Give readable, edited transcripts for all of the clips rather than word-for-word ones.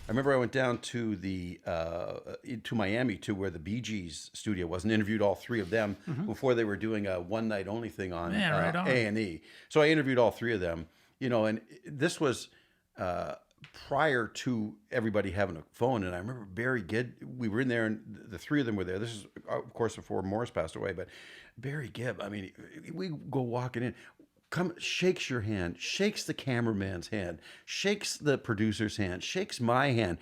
I remember I went down to the to Miami to where the BeeGees studio was, and interviewed all three of them before they were doing a one night only thing on Man, right on. A&E. So I interviewed all three of them, and this was uh, prior to everybody having a phone. And I remember Barry Gibb, we were in there, and the three of them were there. This is, of course, before Morris passed away, but Barry Gibb, I mean, we go walking in, come shakes your hand, shakes the cameraman's hand, shakes the producer's hand, shakes my hand,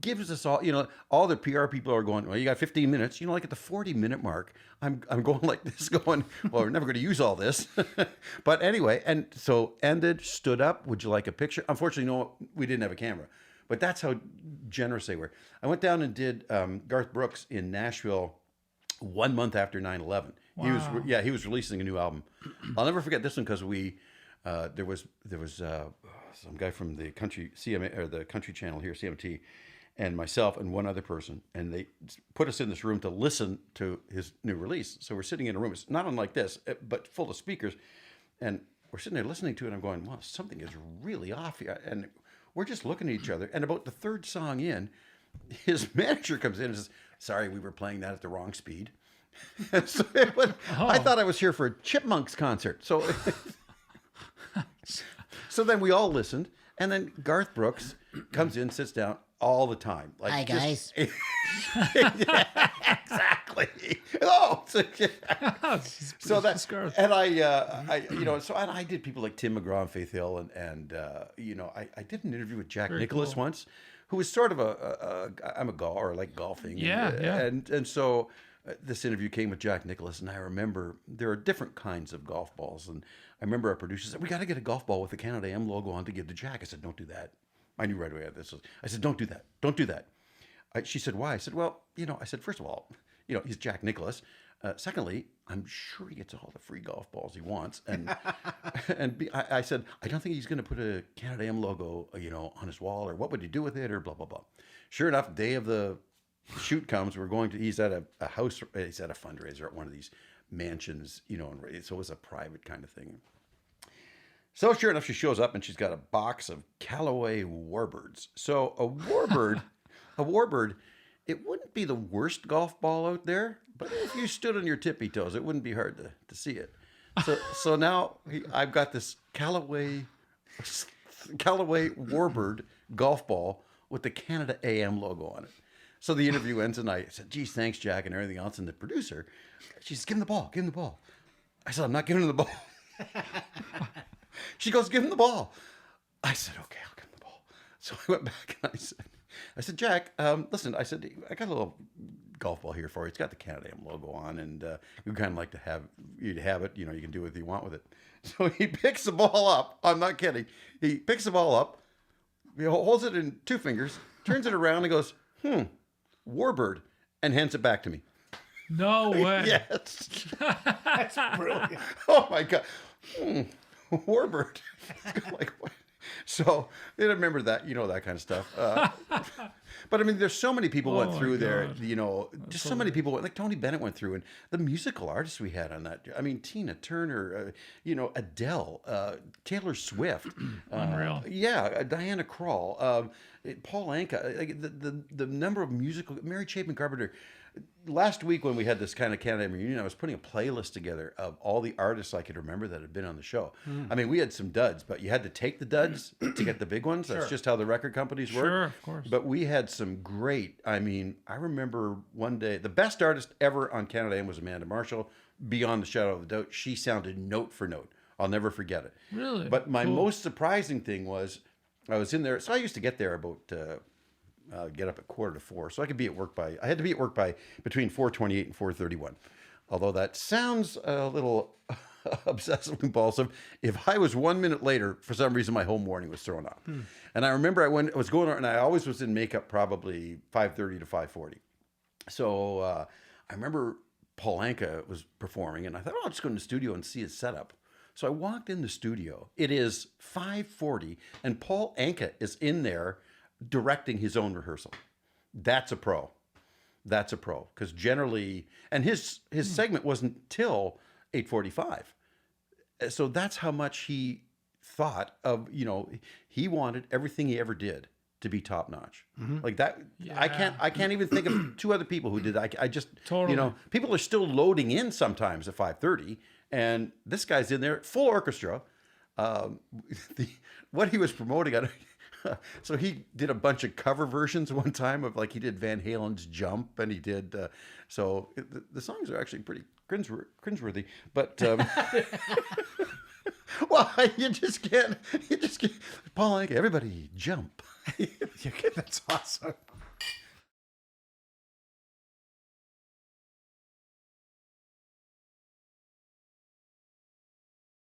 gives us all, all the PR people are going, well, you got 15 minutes, like at the 40-minute mark, I'm going like this, going, well, we're never going to use all this. But anyway, and so ended, stood up, would you like a picture? Unfortunately, no, we didn't have a camera, but that's how generous they were. I went down and did Garth Brooks in Nashville 1 month after 9/11. Wow. He was releasing a new album. I'll never forget this one because there was some guy from the country CMA or the country channel here, CMT, and myself and one other person, and they put us in this room to listen to his new release. So we're sitting in a room, it's not unlike this, but full of speakers, and we're sitting there listening to it. And I'm going, well, something is really off here, and we're just looking at each other. And about the third song in, his manager comes in and says, "Sorry, we were playing that at the wrong speed." And so I thought I was here for a Chipmunks concert. So, so then we all listened, and then Garth Brooks comes in, sits down all the time. Like, Hi, guys. Yeah, exactly. Oh, so that's Garth. and I did people like Tim McGraw and Faith Hill, and I did an interview with Jack Very Nicklaus cool. once, who was sort of I'm a golfer, or like golfing. Yeah, yeah. And so this interview came with Jack Nicklaus, and I remember there are different kinds of golf balls, and I remember our producer said, "We got to get a golf ball with the Canada M logo on to give to Jack." I said, "Don't do that." I knew right away this was. I said, "Don't do that. Don't do that." She said, "Why?" I said, "Well, I said, first of all, he's Jack Nicklaus. Secondly, I'm sure he gets all the free golf balls he wants, and I said, I don't think he's going to put a Canada M logo, on his wall, or what would he do with it, or blah blah blah." Sure enough, day of the shoot comes. He's at a house. He's at a fundraiser at one of these mansions, and so it was a private kind of thing. So sure enough, she shows up and she's got a box of Callaway warbirds. So a warbird, it wouldn't be the worst golf ball out there, but if you stood on your tippy toes, it wouldn't be hard to see it. So now I've got this Callaway warbird golf ball with the Canada AM logo on it. So the interview ends, and I said, "Geez, thanks, Jack," and everything else. And the producer, she says, "Give him the ball, give him the ball." I said, "I'm not giving him the ball." She goes, "Give him the ball." I said, "Okay, I'll give him the ball." So I went back and I said, "Jack, listen," I said, "I got a little golf ball here for you. It's got the Canada M logo on, and we'd kind of like to have you to have it. You can do what you want with it." So he picks the ball up. I'm not kidding. He picks the ball up, he holds it in two fingers, turns it around, and goes, "Warbird," and hands it back to me. No way. Yes. That's brilliant. Oh my God. Warbird. Like, what? So I remember that, that kind of stuff. But I mean, there's so many people went Oh, my through there, God. just so many people, like Tony Bennett went through, and the musical artists we had on that. I mean, Tina Turner, Adele, Taylor Swift, Unreal. Diana Krall, Paul Anka, like the number of musical, Mary Chapin Carpenter. Last week when we had this kind of Canada reunion, I was putting a playlist together of all the artists I could remember that had been on the show. I mean, we had some duds, but you had to take the duds to get the big ones. That's just how the record companies work. Sure, of course. But we had some great, I remember one day, the best artist ever on Canada AM was Amanda Marshall, beyond the shadow of a doubt. She sounded note for note. I'll never forget it. Really? But my Cool. most surprising thing was I was in there. So I used to get there about... get up at 3:45, so I had to be at work by between 4:28 and 4:31. Although that sounds a little obsessive compulsive. If I was 1 minute later, for some reason, my whole morning was thrown off. And I remember I was going on, and I always was in makeup probably 5:30 to 5:40. So I remember Paul Anka was performing, and I thought, I'll just go in the studio and see his setup. So I walked in the studio. It is 5:40, and Paul Anka is in there directing his own rehearsal. That's a pro. That's a pro. Because generally, and his segment wasn't till 8:45. So that's how much he thought of, he wanted everything he ever did to be top notch. Like that, Yeah. I can't even think of two other people who did that. I just, Totally. you know, people are still loading in sometimes at 5:30, and this guy's in there full orchestra. The, what he was promoting, so he did a bunch of cover versions one time of, like, he did Van Halen's Jump, and he did, the songs are actually pretty cringeworthy, but, well, you just can't, Paul Anka, everybody jump. That's awesome.